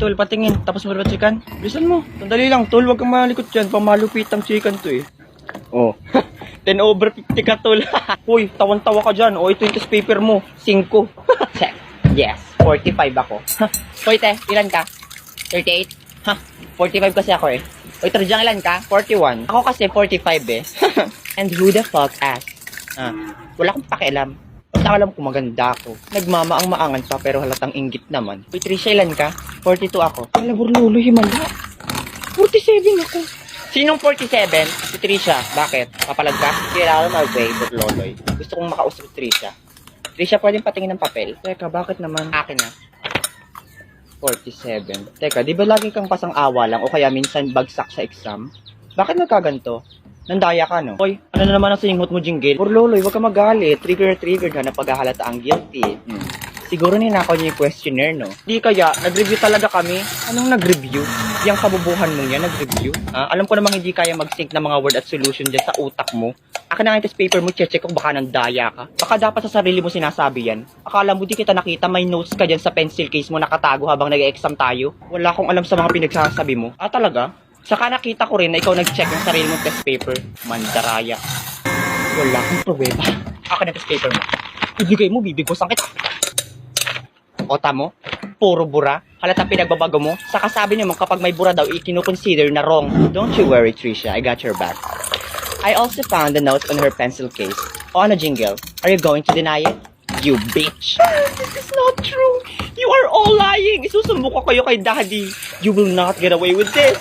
tol, patingin. Tapos mo ba chicken? Bilisan mo. Sandali lang, tol. Huwag kang malikot dyan. Pamalupit ang chicken to eh. Oh. 10 over 50 ka, tol. Uy, tawan-tawa ka dyan. O, ito yung test paper mo. 5. Check. Yes. 45 ako. Hoy, te, ilan ka? 38? Ha? 45 kasi ako eh. Uy, Trajang, ilan ka? 41. Ako kasi 45 eh. And who the fuck asked? Wala akong pakialam. Basta alam ko maganda ako. Nagmamaang-maangan pa pero halatang inggit naman. Uy, Trisha, ilan ka? 42 ako. Alabor lolo, himala. 47 ako. Sinong 47? Si Trisha. Bakit? Papalag ka? Kailangan mag-way, loloy. Gusto kong makausap si Trisha. Trisha, pwedeng patingin ng papel? Teka, bakit naman? Akin na. 47. Teka, di ba lagi kang pasang-awa lang o kaya minsan bagsak sa exam? Bakit nagkaganto? Nandaya ka, no? Hoy, ano na naman ang singhot mo, Jinggil? Por loloy, huwag ka magalit. Trigger na paghahalata ang guilty. Siguro ninakaw niya yung questionnaire, no? Di kaya, nag-review talaga kami. Anong nag-review? Yang kabubuhan mo niya, nag-review? Alam ko namang hindi kaya mag-sync ng mga word at solution dyan sa utak mo. Akin na nga yung test paper mo, check ko baka nandaya ka. Baka dapat sa sarili mo sinasabi yan. Akala mo di kita nakita, may notes ka dyan sa pencil case mo nakatago habang nag-exam tayo. Wala akong alam sa mga pinagsasabi mo. Talaga? Saka nakita ko rin na ikaw nag-check ng sarili mong test paper. Mandaraya. Wala akong pruweba. Akin na test paper mo. Ibigay mo, bibigosan kita. Ota mo? Puro bura? Halatang pinagbabago mo? Saka sabi naman kapag may bura daw, i-consider na wrong. Don't you worry, Trisha. I got your back. I also found the notes on her pencil case. O ano, Jingle? Are you going to deny it? You bitch! This is not true! You are all lying! Isusumbok ko kayo kay Daddy! You will not get away with this!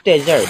Deserve.